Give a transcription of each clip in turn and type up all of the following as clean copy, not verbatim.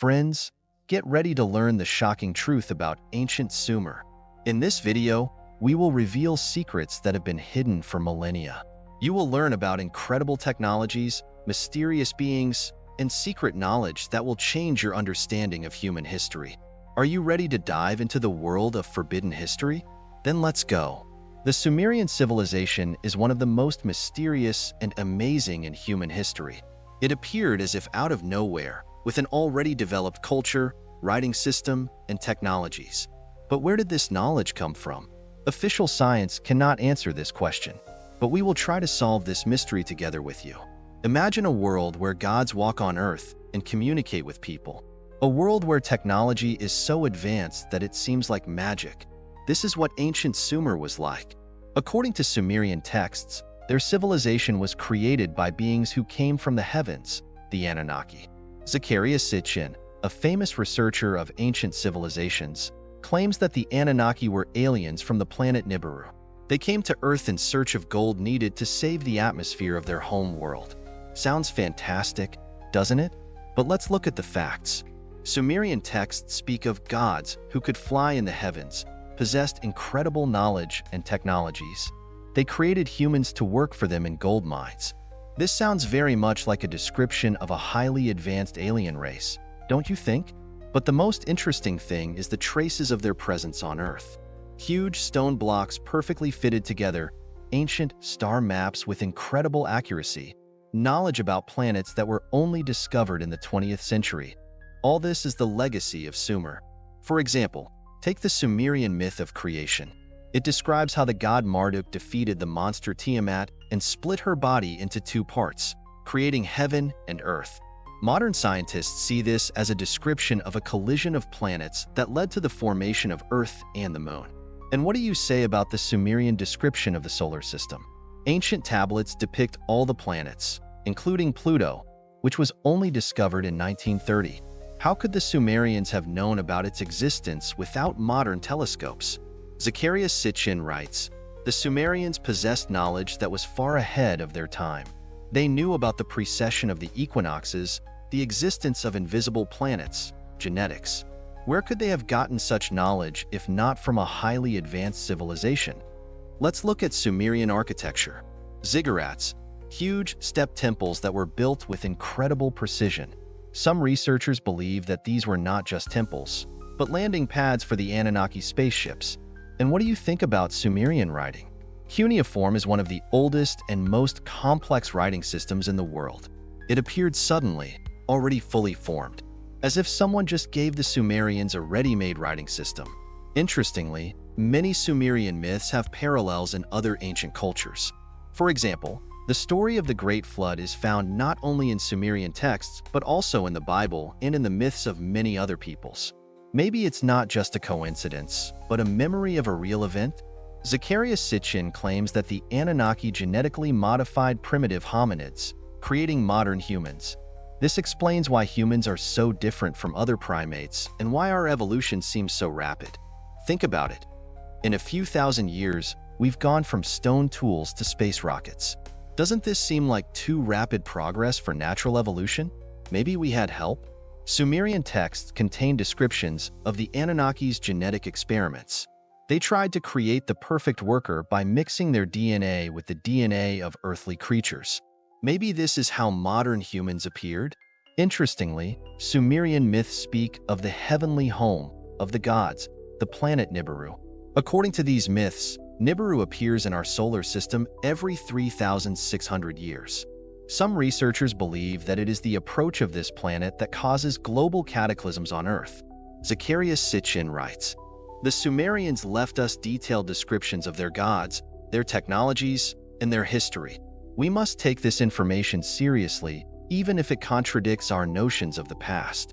Friends, get ready to learn the shocking truth about ancient Sumer. In this video, we will reveal secrets that have been hidden for millennia. You will learn about incredible technologies, mysterious beings, and secret knowledge that will change your understanding of human history. Are you ready to dive into the world of forbidden history? Then let's go. The Sumerian civilization is one of the most mysterious and amazing in human history. It appeared as if out of nowhere, with an already developed culture, writing system, and technologies. But where did this knowledge come from? Official science cannot answer this question, but we will try to solve this mystery together with you. Imagine a world where gods walk on Earth and communicate with people. A world where technology is so advanced that it seems like magic. This is what ancient Sumer was like. According to Sumerian texts, their civilization was created by beings who came from the heavens, the Anunnaki. Zacharias Sitchin, a famous researcher of ancient civilizations, claims that the Anunnaki were aliens from the planet Nibiru. They came to Earth in search of gold needed to save the atmosphere of their home world. Sounds fantastic, doesn't it? But let's look at the facts. Sumerian texts speak of gods who could fly in the heavens, possessed incredible knowledge and technologies. They created humans to work for them in gold mines. This sounds very much like a description of a highly advanced alien race, don't you think? But the most interesting thing is the traces of their presence on Earth. Huge stone blocks perfectly fitted together, ancient star maps with incredible accuracy, knowledge about planets that were only discovered in the 20th century. All this is the legacy of Sumer. For example, take the Sumerian myth of creation. It describes how the god Marduk defeated the monster Tiamat and split her body into two parts, creating heaven and earth. Modern scientists see this as a description of a collision of planets that led to the formation of Earth and the Moon. And what do you say about the Sumerian description of the solar system? Ancient tablets depict all the planets, including Pluto, which was only discovered in 1930. How could the Sumerians have known about its existence without modern telescopes? Zacharias Sitchin writes, "The Sumerians possessed knowledge that was far ahead of their time. They knew about the precession of the equinoxes, the existence of invisible planets, genetics. Where could they have gotten such knowledge if not from a highly advanced civilization?" Let's look at Sumerian architecture. Ziggurats, huge step temples that were built with incredible precision. Some researchers believe that these were not just temples, but landing pads for the Anunnaki spaceships. And what do you think about Sumerian writing? Cuneiform is one of the oldest and most complex writing systems in the world. It appeared suddenly, already fully formed, as if someone just gave the Sumerians a ready-made writing system. Interestingly, many Sumerian myths have parallels in other ancient cultures. For example, the story of the Great Flood is found not only in Sumerian texts, but also in the Bible and in the myths of many other peoples. Maybe it's not just a coincidence, but a memory of a real event? Zacharias Sitchin claims that the Anunnaki genetically modified primitive hominids, creating modern humans. This explains why humans are so different from other primates and why our evolution seems so rapid. Think about it. In a few thousand years, we've gone from stone tools to space rockets. Doesn't this seem like too rapid progress for natural evolution? Maybe we had help? Sumerian texts contain descriptions of the Anunnaki's genetic experiments. They tried to create the perfect worker by mixing their DNA with the DNA of earthly creatures. Maybe this is how modern humans appeared? Interestingly, Sumerian myths speak of the heavenly home of the gods, the planet Nibiru. According to these myths, Nibiru appears in our solar system every 3,600 years. Some researchers believe that it is the approach of this planet that causes global cataclysms on Earth. Zacharias Sitchin writes, "The Sumerians left us detailed descriptions of their gods, their technologies, and their history. We must take this information seriously, even if it contradicts our notions of the past."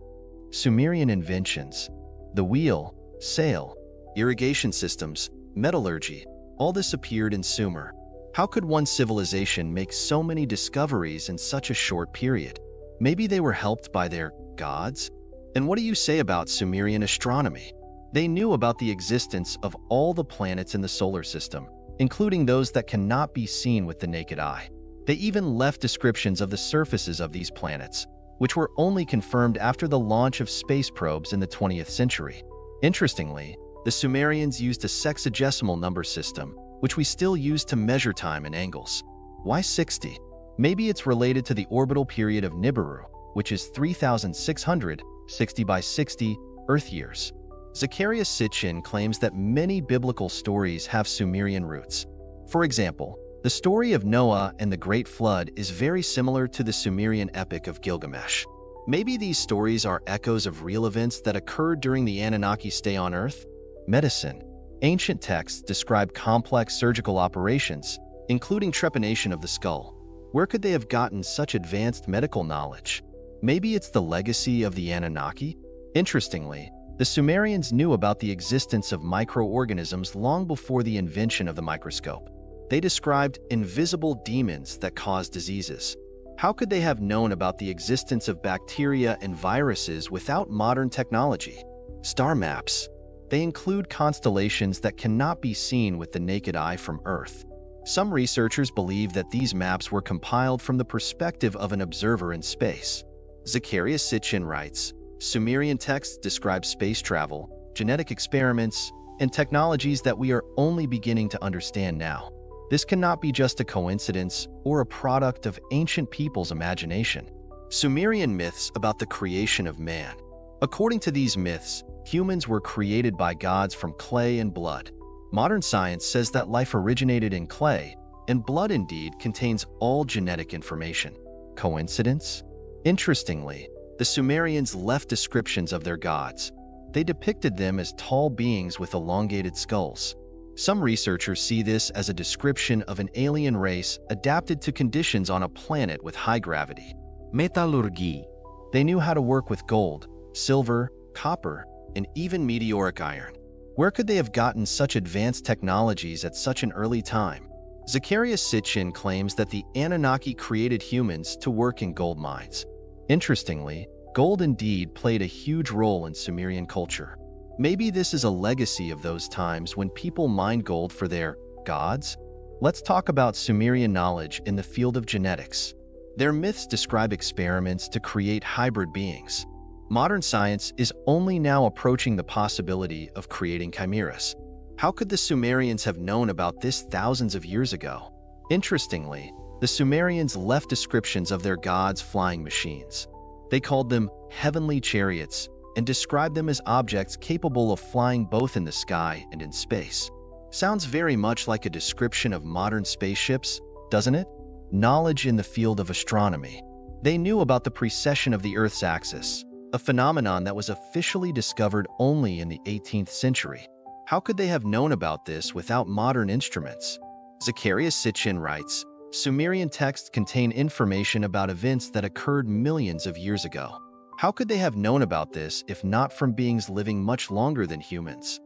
Sumerian inventions, the wheel, sail, irrigation systems, metallurgy, all this appeared in Sumer. How could one civilization make so many discoveries in such a short period? Maybe they were helped by their gods? And what do you say about Sumerian astronomy? They knew about the existence of all the planets in the solar system, including those that cannot be seen with the naked eye. They even left descriptions of the surfaces of these planets, which were only confirmed after the launch of space probes in the 20th century. Interestingly, the Sumerians used a sexagesimal number system, which we still use to measure time and angles. Why 60? Maybe it's related to the orbital period of Nibiru, which is 3,660 by 60 Earth years. Zacharias Sitchin claims that many biblical stories have Sumerian roots. For example, the story of Noah and the Great Flood is very similar to the Sumerian epic of Gilgamesh. Maybe these stories are echoes of real events that occurred during the Anunnaki stay on Earth? Medicine. Ancient texts describe complex surgical operations, including trepanation of the skull. Where could they have gotten such advanced medical knowledge? Maybe it's the legacy of the Anunnaki? Interestingly, the Sumerians knew about the existence of microorganisms long before the invention of the microscope. They described invisible demons that cause diseases. How could they have known about the existence of bacteria and viruses without modern technology? Star maps. They include constellations that cannot be seen with the naked eye from Earth. Some researchers believe that these maps were compiled from the perspective of an observer in space. Zacharias Sitchin writes, Sumerian texts describe space travel, genetic experiments, and technologies that we are only beginning to understand now. This cannot be just a coincidence or a product of ancient people's imagination. Sumerian myths about the creation of man. According to these myths, humans were created by gods from clay and blood. Modern science says that life originated in clay, and blood indeed contains all genetic information. Coincidence? Interestingly, the Sumerians left descriptions of their gods. They depicted them as tall beings with elongated skulls. Some researchers see this as a description of an alien race adapted to conditions on a planet with high gravity. Metallurgy. They knew how to work with gold, silver, copper, and even meteoric iron. Where could they have gotten such advanced technologies at such an early time? Zacharias Sitchin claims that the Anunnaki created humans to work in gold mines. Interestingly, gold indeed played a huge role in Sumerian culture. Maybe this is a legacy of those times when people mined gold for their gods? Let's talk about Sumerian knowledge in the field of genetics. Their myths describe experiments to create hybrid beings. Modern science is only now approaching the possibility of creating chimeras. How could the Sumerians have known about this thousands of years ago? Interestingly, the Sumerians left descriptions of their gods' flying machines. They called them heavenly chariots and described them as objects capable of flying both in the sky and in space. Sounds very much like a description of modern spaceships, doesn't it? Knowledge in the field of astronomy. They knew about the precession of the Earth's axis, a phenomenon that was officially discovered only in the 18th century. How could they have known about this without modern instruments? Zacharias Sitchin writes, Sumerian texts contain information about events that occurred millions of years ago. How could they have known about this if not from beings living much longer than humans?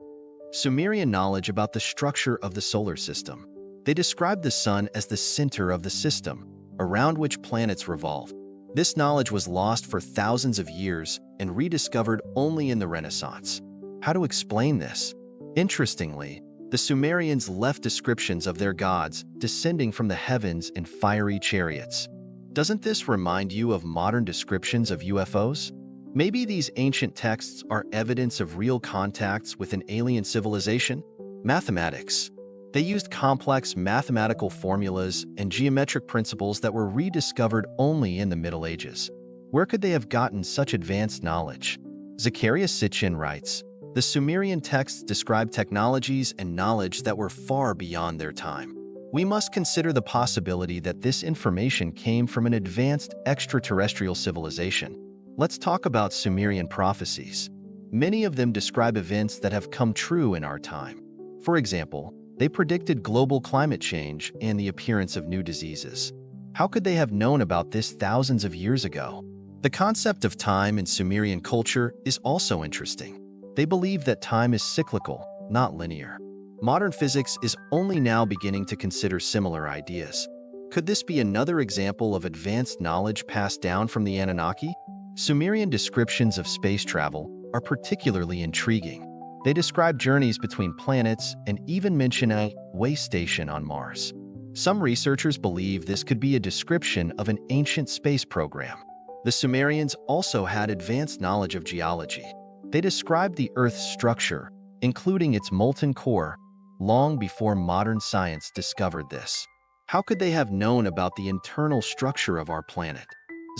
Sumerian knowledge about the structure of the solar system. They described the sun as the center of the system, around which planets revolve. This knowledge was lost for thousands of years and rediscovered only in the Renaissance. How to explain this? Interestingly, the Sumerians left descriptions of their gods descending from the heavens in fiery chariots. Doesn't this remind you of modern descriptions of UFOs? Maybe these ancient texts are evidence of real contacts with an alien civilization? Mathematics. They used complex mathematical formulas and geometric principles that were rediscovered only in the Middle Ages. Where could they have gotten such advanced knowledge? Zacharias Sitchin writes, the Sumerian texts describe technologies and knowledge that were far beyond their time. We must consider the possibility that this information came from an advanced extraterrestrial civilization. Let's talk about Sumerian prophecies. Many of them describe events that have come true in our time. For example, they predicted global climate change and the appearance of new diseases. How could they have known about this thousands of years ago? The concept of time in Sumerian culture is also interesting. They believe that time is cyclical, not linear. Modern physics is only now beginning to consider similar ideas. Could this be another example of advanced knowledge passed down from the Anunnaki? Sumerian descriptions of space travel are particularly intriguing. They describe journeys between planets and even mention a way station on Mars. Some researchers believe this could be a description of an ancient space program. The Sumerians also had advanced knowledge of geology. They described the Earth's structure, including its molten core, long before modern science discovered this. How could they have known about the internal structure of our planet?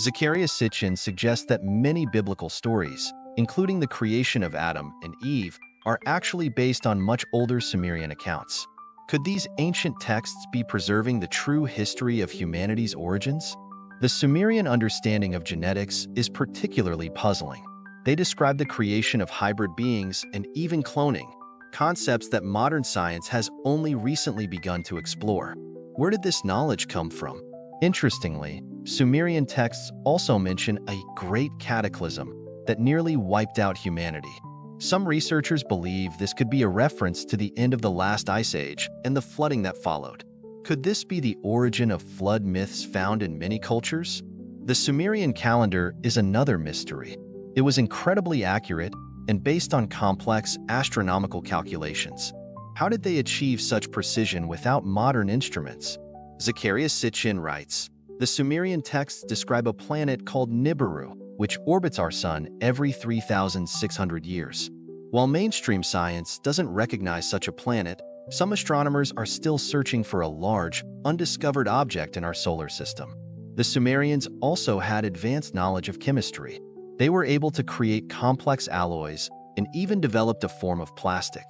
Zecharia Sitchin suggests that many biblical stories, including the creation of Adam and Eve, are actually based on much older Sumerian accounts. Could these ancient texts be preserving the true history of humanity's origins? The Sumerian understanding of genetics is particularly puzzling. They describe the creation of hybrid beings and even cloning, concepts that modern science has only recently begun to explore. Where did this knowledge come from? Interestingly, Sumerian texts also mention a great cataclysm that nearly wiped out humanity. Some researchers believe this could be a reference to the end of the last ice age and the flooding that followed. Could this be the origin of flood myths found in many cultures? The Sumerian calendar is another mystery. It was incredibly accurate and based on complex astronomical calculations. How did they achieve such precision without modern instruments? Zecharia Sitchin writes, "The Sumerian texts describe a planet called Nibiru, which orbits our sun every 3,600 years. While mainstream science doesn't recognize such a planet, some astronomers are still searching for a large, undiscovered object in our solar system." The Sumerians also had advanced knowledge of chemistry. They were able to create complex alloys and even developed a form of plastic.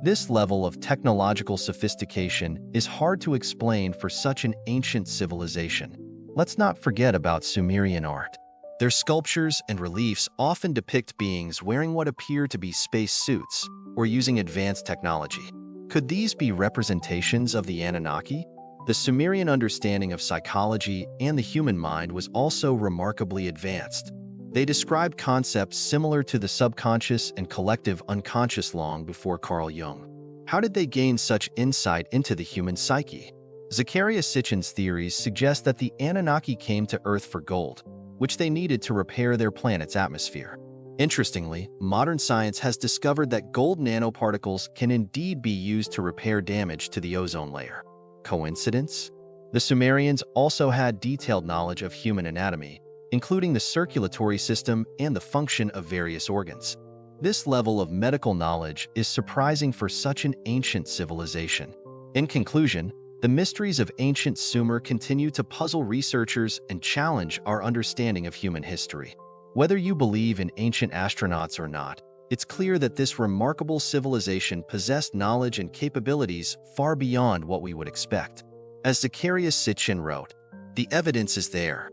This level of technological sophistication is hard to explain for such an ancient civilization. Let's not forget about Sumerian art. Their sculptures and reliefs often depict beings wearing what appear to be space suits or using advanced technology. Could these be representations of the Anunnaki? The Sumerian understanding of psychology and the human mind was also remarkably advanced. They described concepts similar to the subconscious and collective unconscious long before Carl Jung. How did they gain such insight into the human psyche? Zecharia Sitchin's theories suggest that the Anunnaki came to Earth for gold, which they needed to repair their planet's atmosphere. Interestingly, modern science has discovered that gold nanoparticles can indeed be used to repair damage to the ozone layer. Coincidence? The Sumerians also had detailed knowledge of human anatomy, including the circulatory system and the function of various organs. This level of medical knowledge is surprising for such an ancient civilization. In conclusion, the mysteries of ancient Sumer continue to puzzle researchers and challenge our understanding of human history. Whether you believe in ancient astronauts or not, it's clear that this remarkable civilization possessed knowledge and capabilities far beyond what we would expect. As Zecharia Sitchin wrote, "The evidence is there.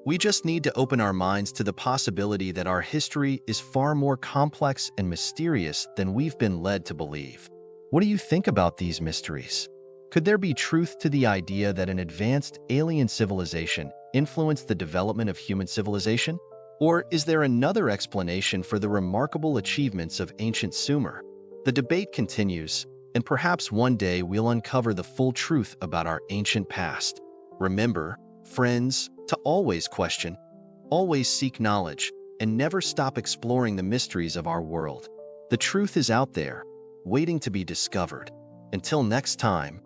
We just need to open our minds to the possibility that our history is far more complex and mysterious than we've been led to believe." What do you think about these mysteries? Could there be truth to the idea that an advanced alien civilization influenced the development of human civilization? Or is there another explanation for the remarkable achievements of ancient Sumer? The debate continues, and perhaps one day we'll uncover the full truth about our ancient past. Remember, friends, to always question, always seek knowledge, and never stop exploring the mysteries of our world. The truth is out there, waiting to be discovered. Until next time,